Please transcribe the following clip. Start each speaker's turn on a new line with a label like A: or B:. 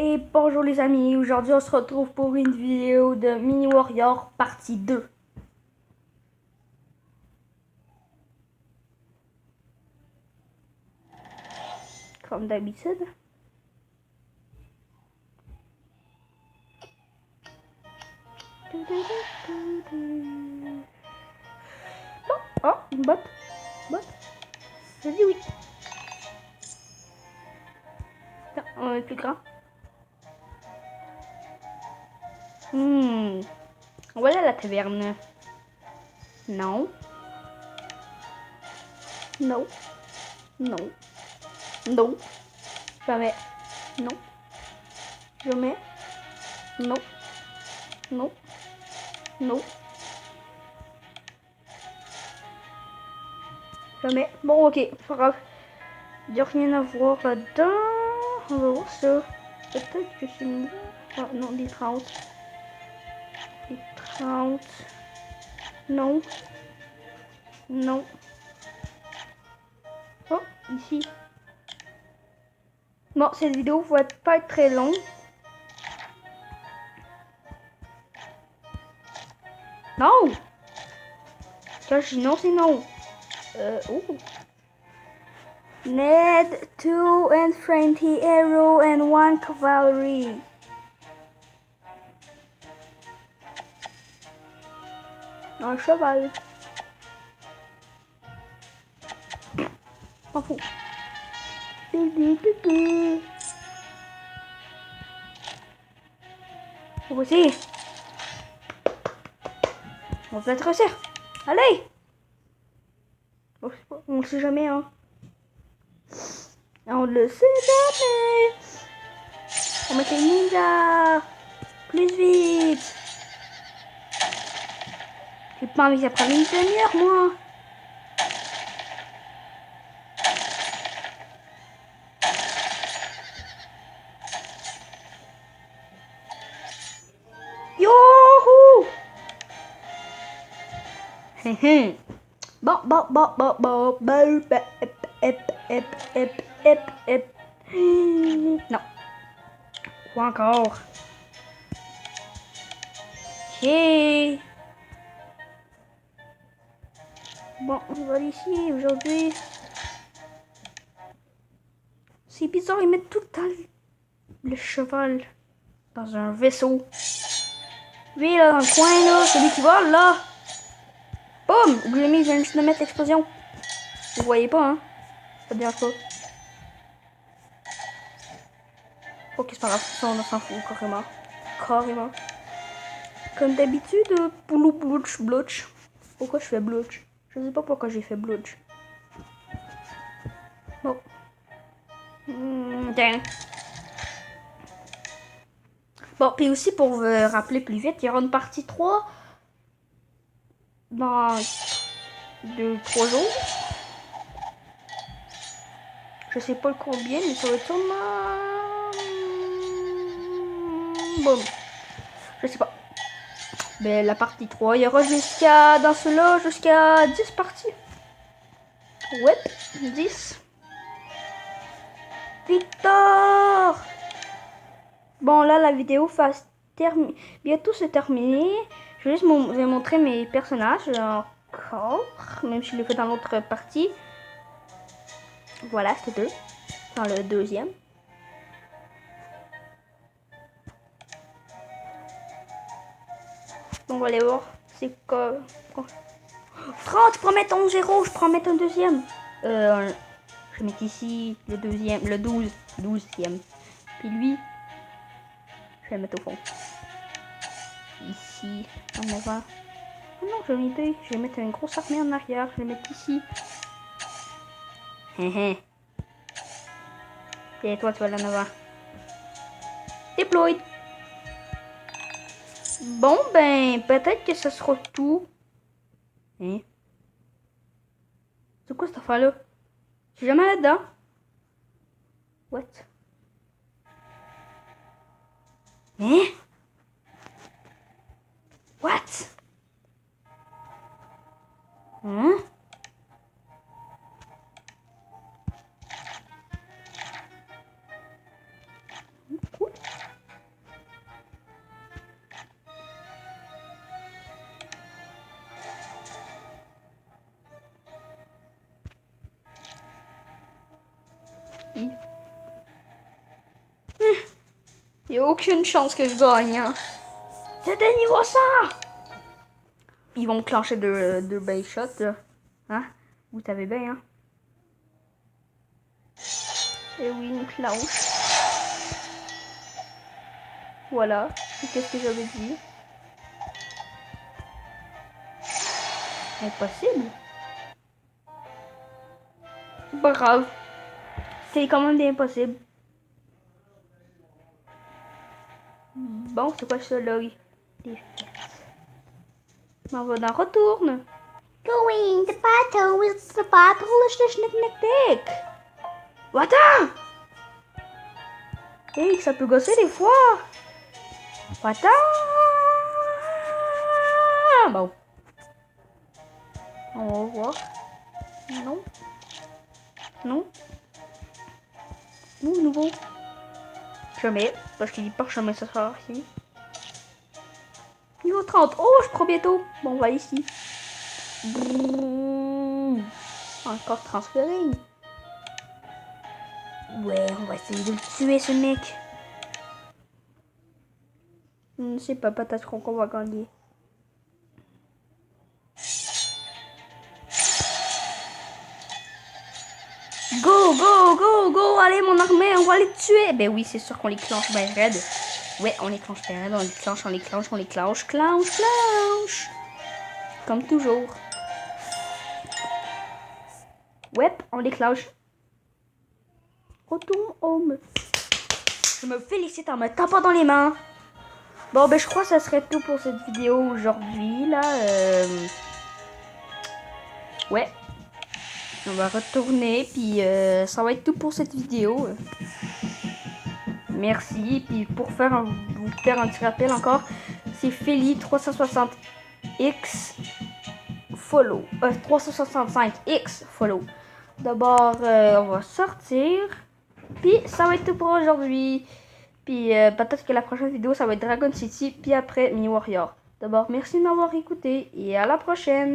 A: Et bonjour les amis, aujourd'hui on se retrouve pour une vidéo de Mini Warrior partie 2. Comme d'habitude. Oh, une botte. Je dis oui. Tiens, on est plus grand. Voilà la taverne. Non. Non. Non. Non. Jamais. Non. Jamais. Non. Non. Non. Jamais. Bon, ok. Pas grave. Il n'y a rien à voir là-dedans. On va voir ça. Peut-être que c'est une... Ah, non, des 30. Des 30. Non. Non. Oh, ici. Bon, cette vidéo va pas être très longue. Non! Quand je dis non, c'est non. Oh. Ned, 2 and 20 arrow and 1 cavalry. Un cheval. M'en fous. Voici. On va peut-être réussir. Allez! On le sait jamais, hein. On le sait jamais. On met les ninjas. Plus vite. J'ai pas envie que ça prenne une demi-heure, moi. Youhou! Bon. Non. Ou encore. Ok. Bon, on va aller ici aujourd'hui. C'est bizarre, ils mettent tout le temps le cheval dans un vaisseau. Lui, là, dans le coin, là, celui qui vole, là. Boum! Oubliez, je viens juste de mettre l'explosion. Vous voyez pas, hein? Ça me dérange pas. Ok, c'est pas grave, ça, on s'en fout, carrément. Carrément. Comme d'habitude, poulou blutch. Pourquoi je fais blutch? Je sais pas pourquoi j'ai fait blutch. Bon. Tiens. Bon, puis aussi pour vous rappeler plus vite, il y aura une partie 3 dans 2-3 jours. Je sais pas le combien, mais ça va être sûrement... Bon. Je sais pas. Mais la partie 3, il y aura jusqu'à... Dans cela, jusqu'à 10 parties. Ouais, 10. Victor! Bon, là, la vidéo va bientôt se terminer. Je vais juste vous montrer mes personnages encore. Même si je l'ai fait dans l'autre partie. Voilà, c'était deux. Dans le deuxième. Donc, on va aller voir. C'est quoi? 30, je peux mettre 11 0. Je peux mettre un deuxième. Je vais mettre ici le deuxième. Le 12e. Puis lui, je vais le mettre au fond. Ici, en avant. Oh non, j'ai une idée. Je vais mettre une grosse armée en arrière. Je vais le mettre ici. Et toi, tu vas là en avant. Déploie. Bon, ben, peut-être que ce sera tout. Hein? C'est quoi cette affaire-là? Je suis jamais là-dedans. What? Hein? What? Hein? Cool. Il n'y a aucune chance que je gagne. Hein. C'était niveau 100. Ils vont me clencher de base shots. Là. Hein? Vous savez bien. Hein? Et oui, une clenche. Voilà. Qu'est-ce que j'avais dit? Impossible. C'est pas grave. C'est quand même bien possible. Bon, c'est quoi ça là? On va dans retourne. Going to battle with the battle schnick. Attends! Hey, ça peut gosser des fois. Attends! Bon. On va voir. Non. Non. Nouveau. Jamais. Parce qu'il dit pas que jamais ça sera ici. Niveau 30. Oh, je prends bientôt. Bon, on va ici. Encore transféré. Ouais, on va essayer de le tuer, ce mec. Je ne sais pas, peut-être qu'on va gagner. Go, go, go, go. Allez, mon armée, on va les tuer. Ben oui, c'est sûr qu'on les clenche ben raide. Ouais, on les clenche bien raide. On les clenche. Clenche. Comme toujours. Ouais, on les clenche. Retourne home. Je me félicite en me tapant dans les mains. Bon, ben je crois que ça serait tout pour cette vidéo aujourd'hui, là. Ouais. On va retourner, puis ça va être tout pour cette vidéo. Merci, puis pour vous faire un petit rappel encore, c'est Feli360X follow. 365X follow. D'abord, on va sortir, puis ça va être tout pour aujourd'hui. Puis peut-être que la prochaine vidéo, ça va être Dragon City, puis après Mini Warrior. D'abord, merci de m'avoir écouté, et à la prochaine.